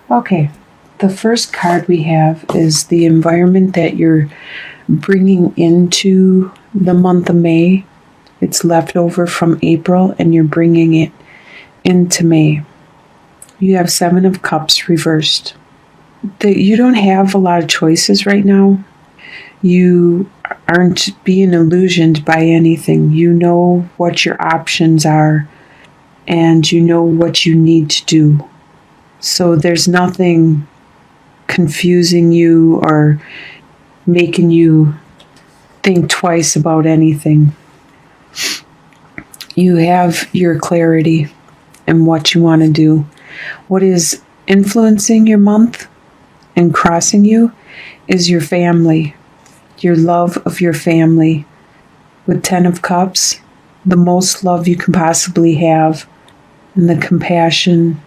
Okay, the first card we have is the environment that you're bringing into the month of May. It's left over from April and you're bringing it into May. You have Seven of Cups reversed. You don't have a lot of choices right now. You aren't being illusioned by anything. You know what your options are and you know what you need to do. So there's nothing confusing you or making you think twice about anything. You have your clarity and what you want to do. What is influencing your month and crossing you is your family, your love of your family. With Ten of Cups, the most love you can possibly have and the compassion.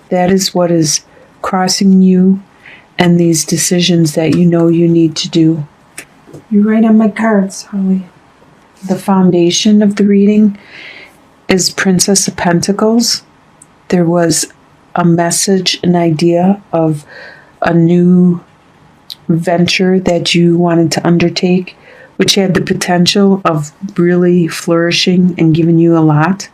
That is what is crossing you and these decisions that you know you need to do. You're right on my cards, Holly. The foundation of the reading is Princess of Pentacles. There was a message, an idea of a new venture that you wanted to undertake, which had the potential of really flourishing and giving you a lot.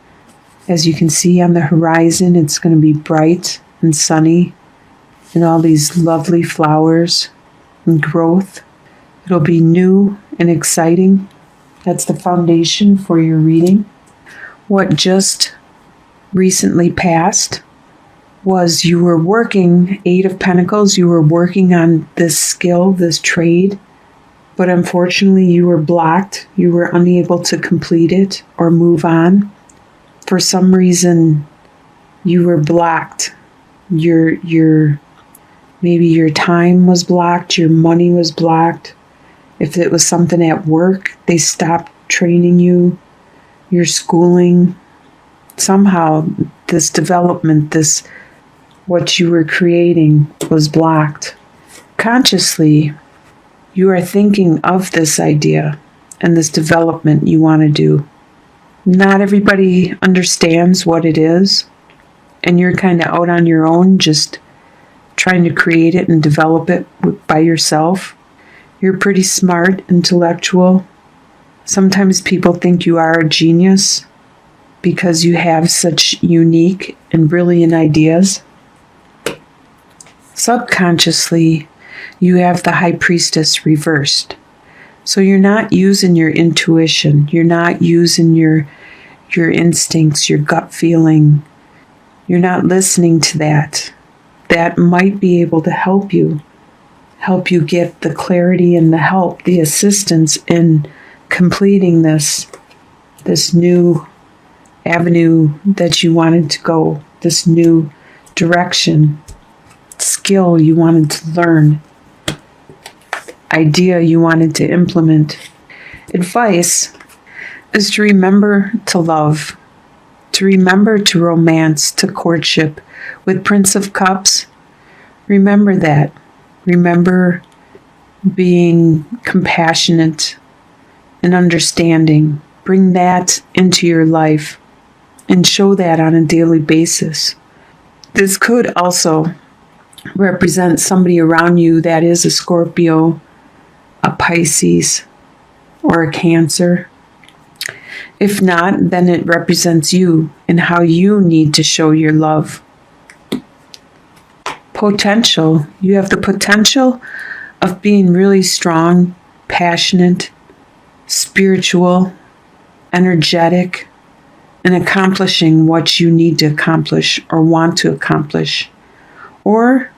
As you can see on the horizon, it's going to be bright and sunny and all these lovely flowers and growth. It'll be new and exciting. That's the foundation for your reading. What just recently passed was you were working, Eight of Pentacles, you were working on this skill, this trade, but unfortunately you were blocked. You were unable to complete it or move on. For some reason, you were blocked. Maybe your time was blocked, your money was blocked. If it was something at work, they stopped training you, your schooling. Somehow this development, what you were creating was blocked. Consciously, you are thinking of this idea and this development you want to do. Not everybody understands what it is, and you're kind of out on your own, just trying to create it and develop it by yourself. You're pretty smart, intellectual. Sometimes people think you are a genius because you have such unique and brilliant ideas. Subconsciously, you have the High Priestess reversed. So you're not using your intuition. You're not using your instincts, your gut feeling. You're not listening to that. That might be able to help you get the clarity and the help, the assistance in completing this new avenue that you wanted to go, this new direction, skill you wanted to learn, idea you wanted to implement. Advice is to remember to love, to remember to romance, to courtship. With Prince of Cups, remember that. Remember being compassionate and understanding. Bring that into your life and show that on a daily basis. This could also represent somebody around you that is a Scorpio, a Pisces, or a Cancer. If not, then it represents you and how you need to show your love. Potential. You have the potential of being really strong, passionate, spiritual, energetic, and accomplishing what you need to accomplish or want to accomplish. Or,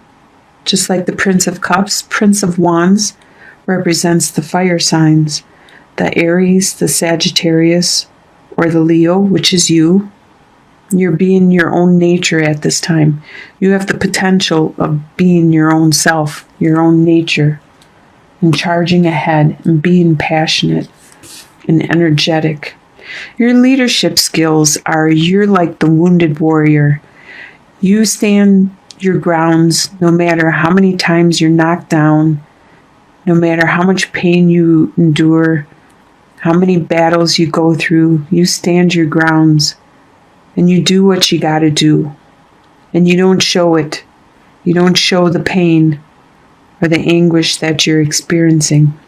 just like the Prince of Cups, Prince of Wands represents the fire signs, the Aries, the Sagittarius, or the Leo, which is you. You're being your own nature at this time. You have the potential of being your own self, your own nature, and charging ahead and being passionate and energetic. Your leadership skills are you're like the wounded warrior. You stand your grounds no matter how many times you're knocked down, no matter how much pain you endure, how many battles you go through. You stand your grounds and you do what you got to do. And you don't show it. You don't show the pain or the anguish that you're experiencing.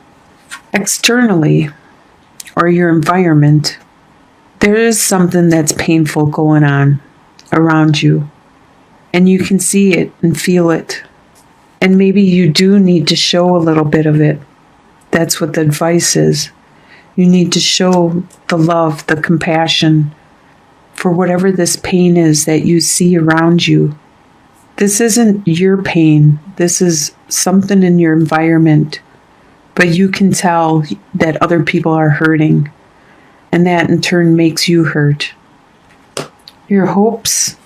Externally, or your environment, there is something that's painful going on around you, and you can see it and feel it. And maybe you do need to show a little bit of it. That's what the advice is. You need to show the love, the compassion for whatever this pain is that you see around you. This isn't your pain. This is something in your environment. But you can tell that other people are hurting, and that in turn makes you hurt. Your hopes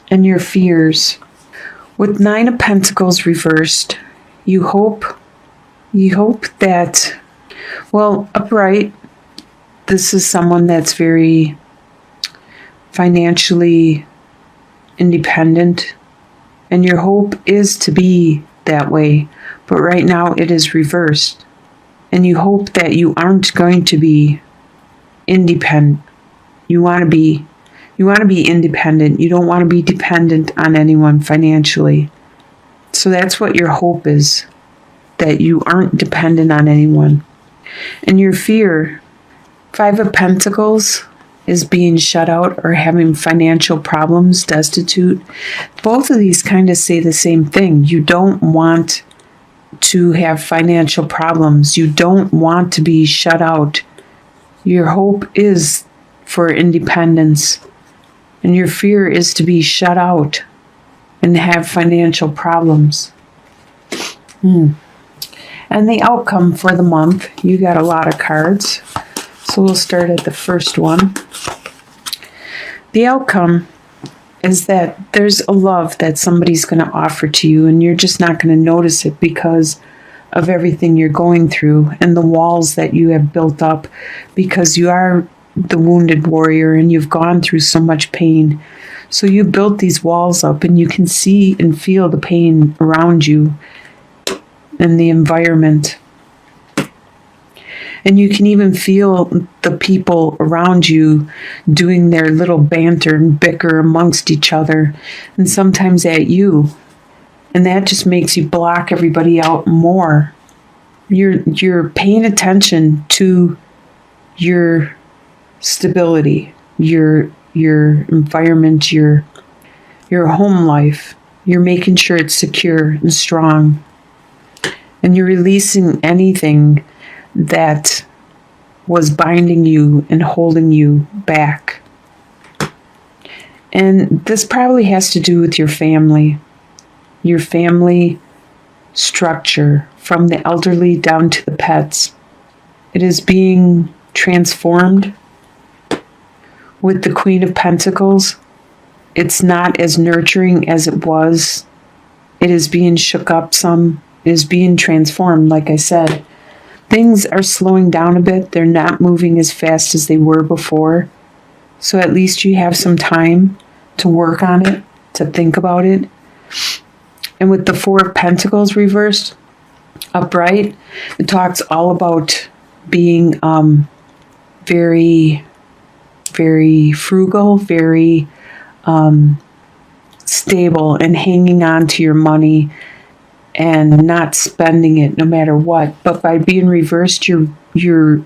and your fears. With 9 of Pentacles reversed, you hope that, well, upright, this is someone that's very financially independent, and your hope is to be that way, but right now it is reversed, and you hope that you aren't going to be independent. You want to be independent. You don't want to be dependent on anyone financially. So that's what your hope is, that you aren't dependent on anyone. And your fear, 5 of Pentacles, is being shut out or having financial problems, destitute. Both of these kind of say the same thing. You don't want to have financial problems. You don't want to be shut out. Your hope is for independence, and your fear is to be shut out and have financial problems. And the outcome for the month, you got a lot of cards. So we'll start at the first one. The outcome is that there's a love that somebody's going to offer to you, and you're just not going to notice it because of everything you're going through and the walls that you have built up, because you are the wounded warrior and you've gone through so much pain. So you built these walls up, and you can see and feel the pain around you and the environment. And you can even feel the people around you doing their little banter and bicker amongst each other, and sometimes at you. And that just makes you block everybody out more. You're paying attention to your stability, your environment, your home life. You're making sure it's secure and strong. And you're releasing anything that was binding you and holding you back. And this probably has to do with your family structure, from the elderly down to the pets. It is being transformed with the Queen of Pentacles. It's not as nurturing as it was. It is being shook up some. It is being transformed, like I said. Things are slowing down a bit. They're not moving as fast as they were before. So at least you have some time to work on it, to think about it. And with the 4 of Pentacles reversed, upright, it talks all about being very, very frugal, very stable, and hanging on to your money and not spending it no matter what. But by being reversed, you're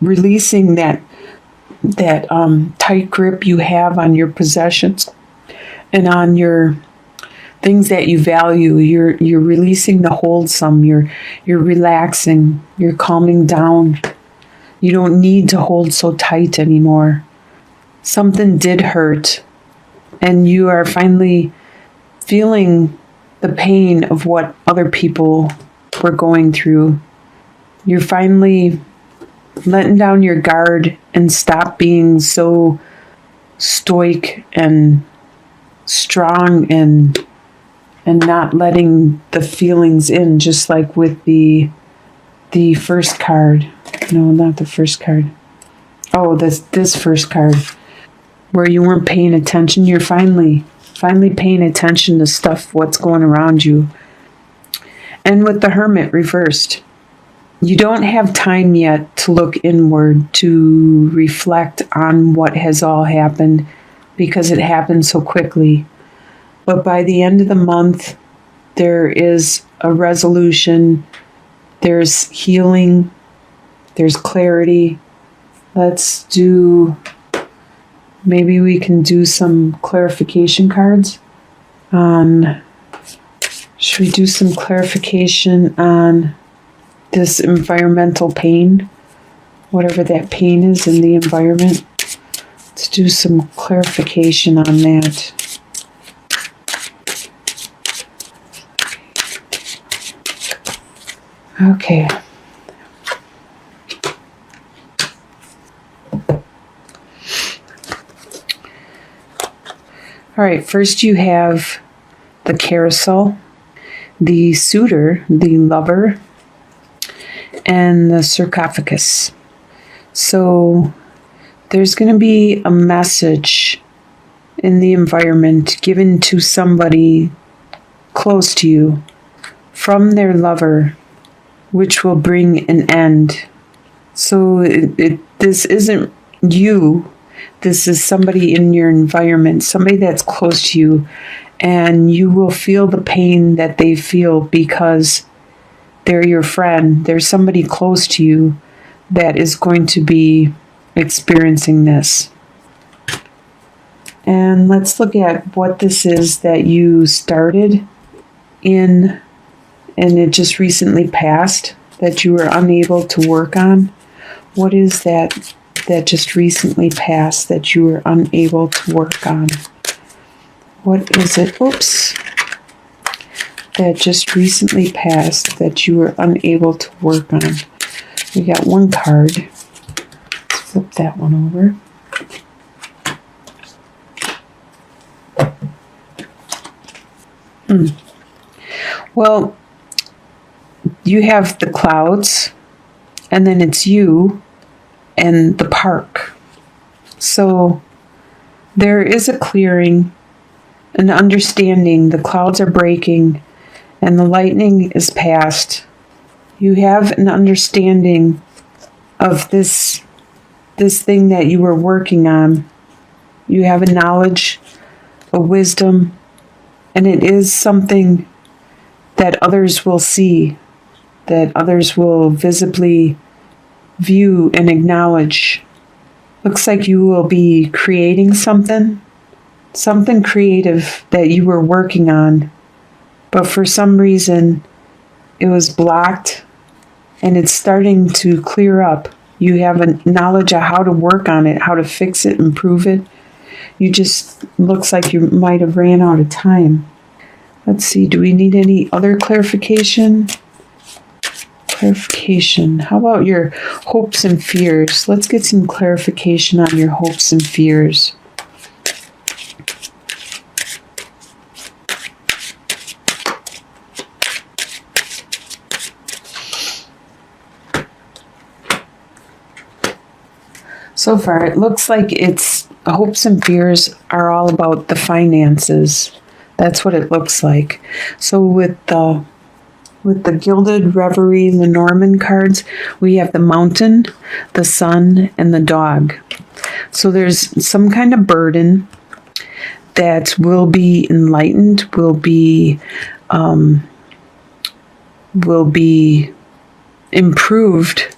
releasing that tight grip you have on your possessions and on your things that you value. You're releasing the hold some. You're relaxing. You're calming down. You don't need to hold so tight anymore. Something did hurt, and you are finally feeling the pain of what other people were going through. You're finally letting down your guard and stop being so stoic and strong and not letting the feelings in, just like with the first card. No, not the first card. Oh, this first card, where you weren't paying attention. You're finally paying attention to stuff, what's going around you. And with the Hermit reversed, you don't have time yet to look inward, to reflect on what has all happened, because it happened so quickly. But by the end of the month, there is a resolution, there's healing, there's clarity. Maybe we can do some clarification cards on, should we do some clarification on this environmental pain, whatever that pain is in the environment? Let's do some clarification on that. Okay. All right, first you have the carousel, the suitor, the lover, and the sarcophagus. So there's going to be a message in the environment given to somebody close to you from their lover, which will bring an end. So this isn't you. This is somebody in your environment, somebody that's close to you, and you will feel the pain that they feel because they're your friend. There's somebody close to you that is going to be experiencing this. And let's look at what this is that you started in and it just recently passed that you were unable to work on. What is that just recently passed that you were unable to work on? What is it? Oops. That just recently passed that you were unable to work on. We got one card. Let's flip that one over. Well, you have the clouds, and then it's you and the park. So there is a clearing, an understanding. The clouds are breaking, and the lightning is past. You have an understanding of this thing that you were working on. You have a knowledge, a wisdom, and it is something that others will see, that others will visibly view and acknowledge. Looks like you will be creating something creative that you were working on, but for some reason it was blocked and it's starting to clear up. You have a knowledge of how to work on it, how to fix it, improve it. You just, looks like you might have ran out of time. Let's see, do we need any other clarification? Clarification. How about your hopes and fears? Let's get some clarification on your hopes and fears. So far, it looks like it's hopes and fears are all about the finances. That's what it looks like. So with the Gilded Reverie Lenormand cards, we have the mountain, the sun, and the dog. So there's some kind of burden that will be enlightened, will be improved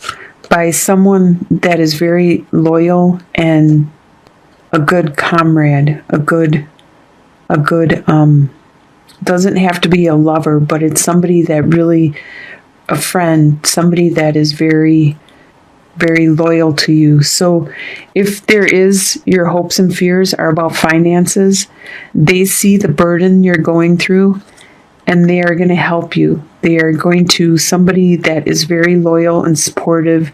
by someone that is very loyal and a good comrade, a good doesn't have to be a lover, but it's somebody that really, a friend, somebody that is very, very loyal to you. So if there is, your hopes and fears are about finances, they see the burden you're going through and they are going to help you. They are going to, somebody that is very loyal and supportive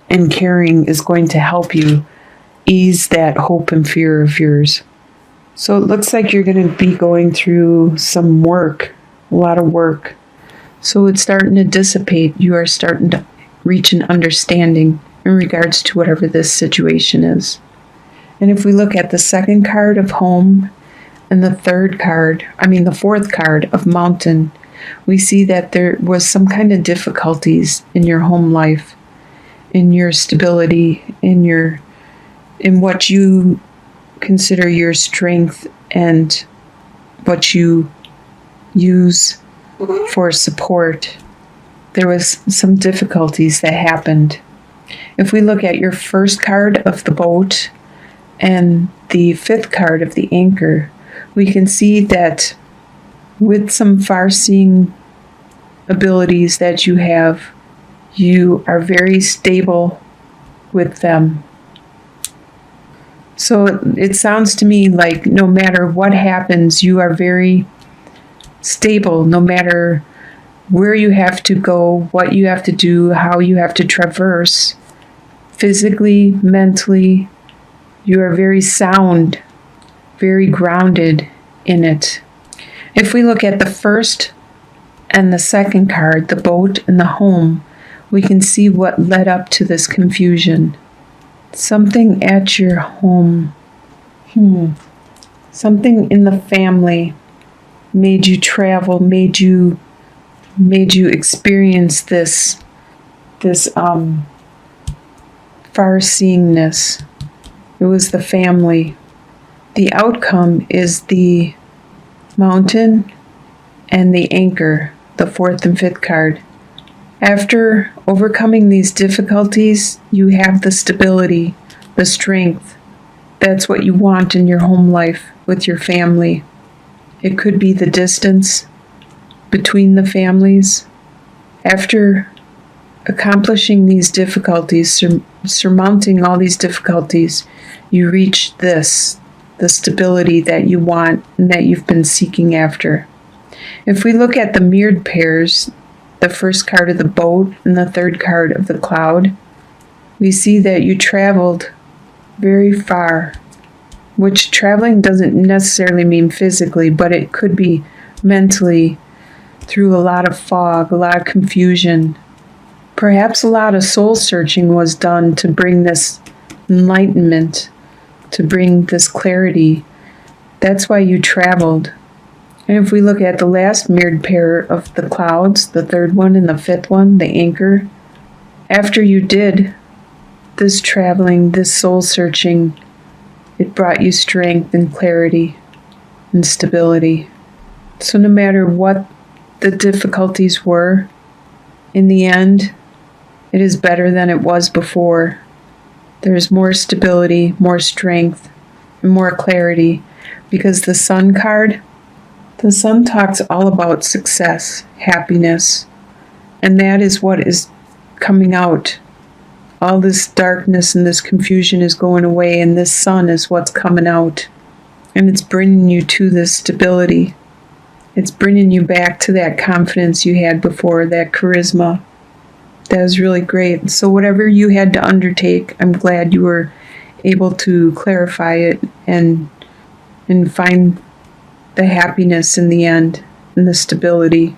and caring is going to help you ease that hope and fear of yours. So it looks like you're going to be going through some work, a lot of work. So it's starting to dissipate. You are starting to reach an understanding in regards to whatever this situation is. And if we look at the second card of home and the fourth card of mountain, we see that there was some kind of difficulties in your home life, in your stability, in what you consider your strength and what you use for support. There was some difficulties that happened. If we look at your first card of the boat and the fifth card of the anchor, we can see that with some far-seeing abilities that you are very stable with them. So it sounds to me like no matter what happens, you are very stable, no matter where you have to go, what you have to do, how you have to traverse. Physically, mentally, you are very sound, very grounded in it. If we look at the first and the second card, the boat and the home, we can see what led up to this confusion. Something at your home, something in the family made you travel, made you experience this far-seeingness. It was the family. The outcome is the mountain and the anchor, the fourth and fifth card. After overcoming these difficulties, you have the stability, the strength. That's what you want in your home life with your family. It could be the distance between the families. After accomplishing these difficulties, surmounting all these difficulties, you reach the stability that you want and that you've been seeking after. If we look at the mirrored pairs, the first card of the boat and the third card of the cloud, we see that you traveled very far, which traveling doesn't necessarily mean physically, but it could be mentally, through a lot of fog, a lot of confusion. Perhaps a lot of soul searching was done to bring this enlightenment, to bring this clarity. That's why you traveled. And if we look at the last mirrored pair of the clouds, the third one and the fifth one, the anchor, after you did this traveling, this soul searching, it brought you strength and clarity and stability. So no matter what the difficulties were, in the end, it is better than it was before. There's more stability, more strength, and more clarity, because the Sun card, the Sun talks all about success, happiness, and that is what is coming out. All this darkness and this confusion is going away, and this Sun is what's coming out. And it's bringing you to this stability. It's bringing you back to that confidence you had before, that charisma. That was really great. So whatever you had to undertake, I'm glad you were able to clarify it and find the happiness in the end and the stability.